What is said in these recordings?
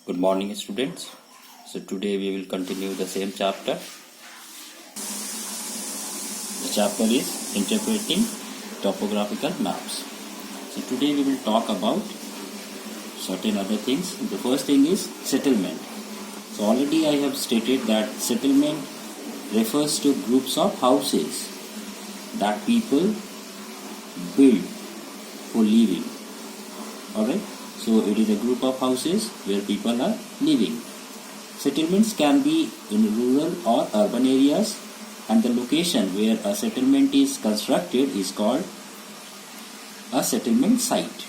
Good morning, students. So today we will continue the same chapter. The chapter is interpreting topographical maps. So today we will talk about certain other things. The first thing is settlement. So already I have stated that settlement refers to groups of houses that people build for living. Alright. So it is a group of houses where people are living. Settlements can be in rural or urban areas, and the location where a settlement is constructed is called a settlement site.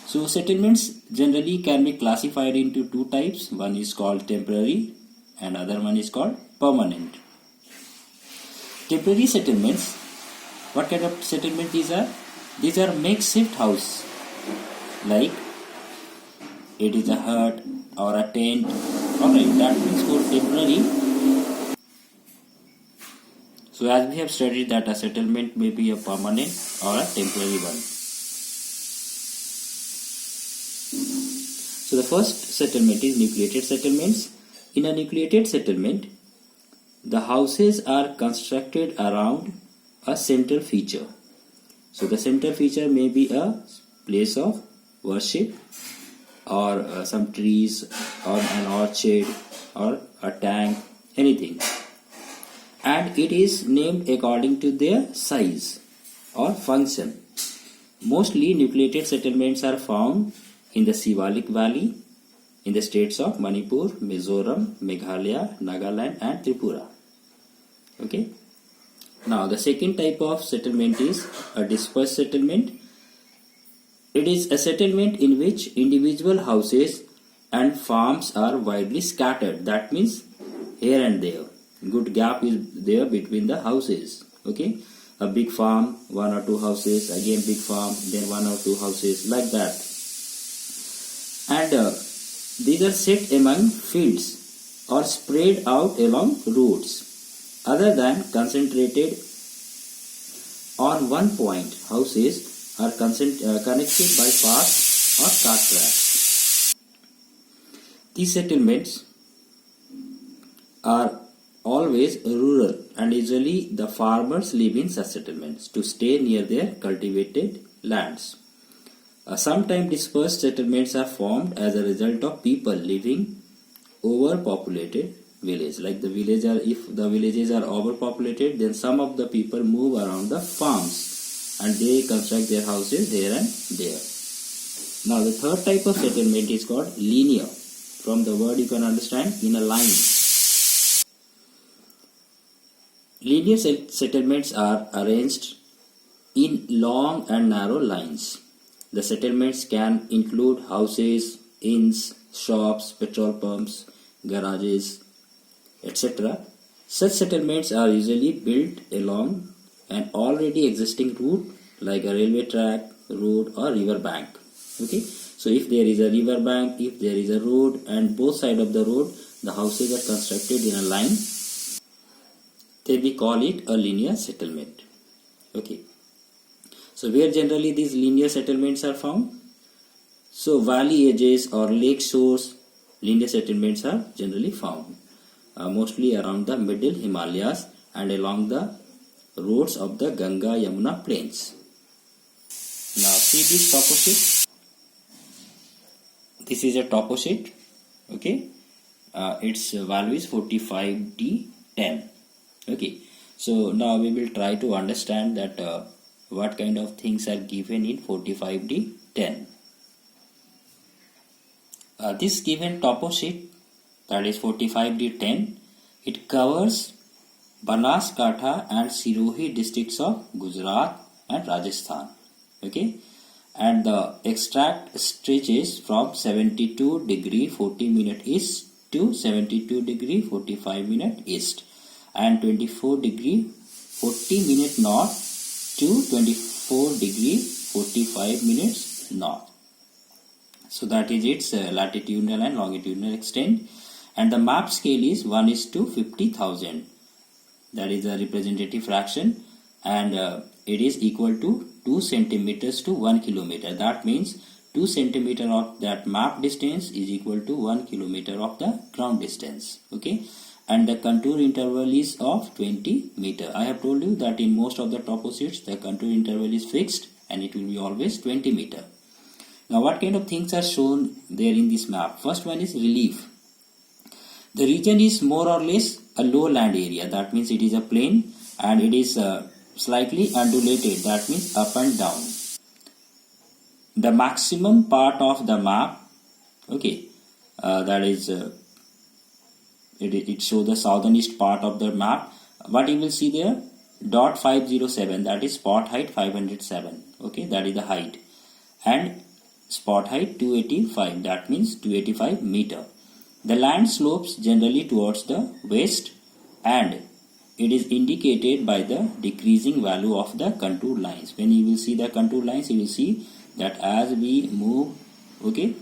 So settlements generally can be classified into two types. One is called temporary and other one is called permanent. Temporary settlements, what kind of settlement these are? These are makeshift house. Like it is a hut or a tent. Alright, that means for temporary. So as we have studied that a settlement may be a permanent or a temporary one. So the first settlement is nucleated settlements. In a nucleated settlement, the houses are constructed around a central feature. So the central feature may be a place of worship or some trees or an orchard or a tank, anything, and it is named according to their size or function. Mostly nucleated settlements are found in the Sivalik Valley in the states of Manipur, Mizoram, Meghalaya, Nagaland and Tripura. Okay. Now the second type of settlement is a dispersed settlement. It is a settlement in which individual houses and farms are widely scattered. That means here and there. Good gap is there between the houses. Okay. A big farm, one or two houses, again big farm, then one or two houses, like that. And these are set among fields or spread out along roads. Other than concentrated on one point, houses are connected by paths or cart tracks. These settlements are always rural and usually the farmers live in such settlements to stay near their cultivated lands. Sometimes dispersed settlements are formed as a result of people living overpopulated village. Like the village are, if the villages are overpopulated, then some of the people move around the farms and they construct their houses here and there. Now the third type of settlement is called linear. From the word you can understand, in a line. Linear settlements are arranged in long and narrow lines. The settlements can include houses, inns, shops, petrol pumps, garages, etc. Such settlements are usually built along an already existing route like a railway track, road or river bank. Okay, so if there is a river bank, if there is a road and both sides of the road the houses are constructed in a line, then we call it a linear settlement. Okay, so where generally these linear settlements are found? So valley edges or lake shores, linear settlements are generally found mostly around the middle Himalayas and along the roads of the Ganga Yamuna plains. Now see this topo sheet. This is a topo sheet. Okay, its value is 45D10. Okay, so now we will try to understand that what kind of things are given in 45D10. This given topo sheet, that is 45D10, it covers Banaskantha and Sirohi districts of Gujarat and Rajasthan. Okay, and the extract stretches from 72 degree 40 minute east to 72 degree 45 minute east and 24 degree 40 minute north to 24 degree 45 minutes north. So that is its latitudinal and longitudinal extent, and the map scale is 1:50,000. That is a representative fraction, and it is equal to 2 centimeters to 1 kilometer. That means 2 centimeter of that map distance is equal to 1 kilometer of the ground distance. Okay, and the contour interval is of 20 meter. I have told you that in most of the topo sheets the contour interval is fixed and it will be always 20 meter. Now what kind of things are shown there in this map? First one is relief. The region is more or less a lowland area, that means it is a plain, and it is slightly undulated, that means up and down. The maximum part of the map, okay, that is it shows the southernest part of the map. What you will see there, dot 507, that is spot height 507, okay, that is the height, and spot height 285, that means 285 meter. The land slopes generally towards the west and it is indicated by the decreasing value of the contour lines. When you will see the contour lines, you will see that as we move, okay,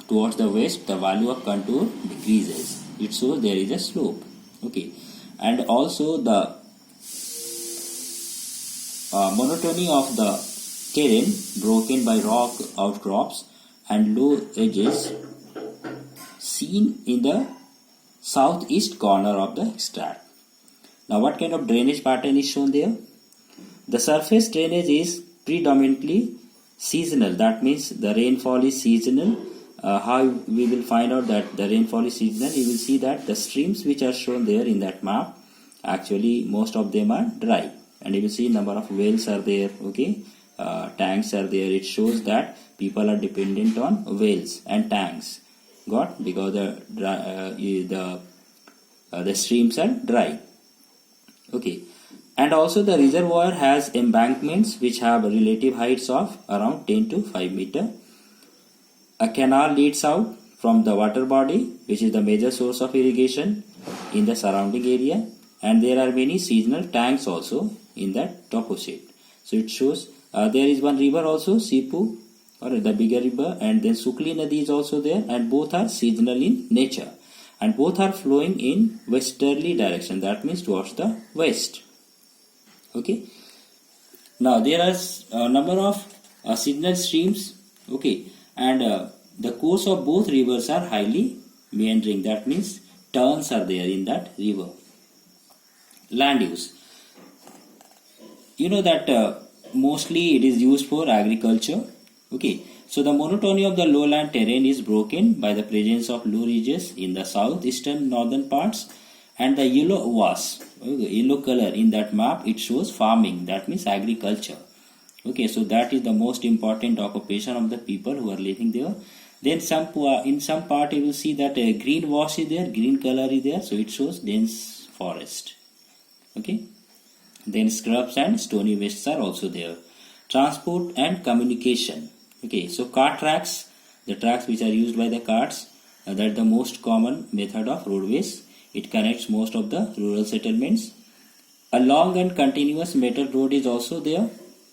towards the west, the value of contour decreases. It shows there is a slope, okay, and also the monotony of the terrain broken by rock outcrops and low edges seen in the southeast corner of the extract. Now what kind of drainage pattern is shown there? The surface drainage is predominantly seasonal, that means the rainfall is seasonal. How we will find out that the rainfall is seasonal? You will see that the streams which are shown there in that map, actually most of them are dry, and you will see number of wells are there, okay, tanks are there. It shows that people are dependent on wells and tanks, because the streams are dry, okay, and also the reservoir has embankments which have relative heights of around 10 to 5 meter. A canal leads out from the water body, which is the major source of irrigation in the surrounding area, and there are many seasonal tanks also in that topo sheet. So it shows there is one river also, Sipu, or the bigger river, and then Sukli Nadi is also there, and both are seasonal in nature, and both are flowing in westerly direction, that means towards the west. Okay, now there are a number of seasonal streams, okay, and the course of both rivers are highly meandering, that means turns are there in that river. Land use, you know that mostly it is used for agriculture, okay. So the monotony of the lowland terrain is broken by the presence of low ridges in the southeastern northern parts, and the yellow was, yellow color in that map, it shows farming, that means agriculture, okay. So that is the most important occupation of the people who are living there. Then in some part you will see that a green wash is there, green color is there, so it shows dense forest, okay. Then scrubs and stony wastes are also there. Transport and communication, okay. So car tracks, the tracks which are used by the carts, that is the most common method of roadways. It connects most of the rural settlements. A long and continuous metal road is also there,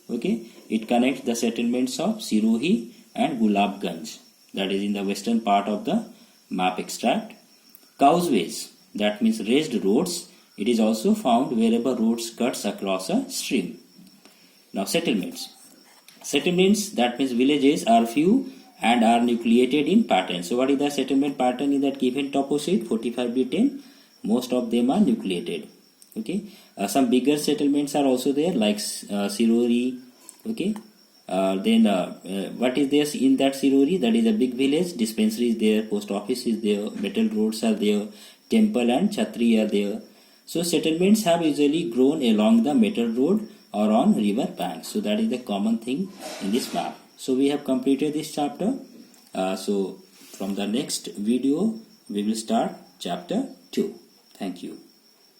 okay. It connects the settlements of Sirohi and Gulabganj, that is in the western part of the map extract. Causeways, that means raised roads, it is also found wherever roads cuts across a stream. Now settlements, that means villages, are few and are nucleated in pattern. So what is the settlement pattern in that given topo sheet 45D10? Most of them are nucleated, okay. Some bigger settlements are also there, like Sirori, okay. Then what is there in that Sirori? That is a big village, dispensary is there, post office is there, metal roads are there, temple and chhatri are there. So settlements have usually grown along the metal road or on river banks. So that is the common thing in this map. So we have completed this chapter. So from the next video we will start chapter 2. Thank you.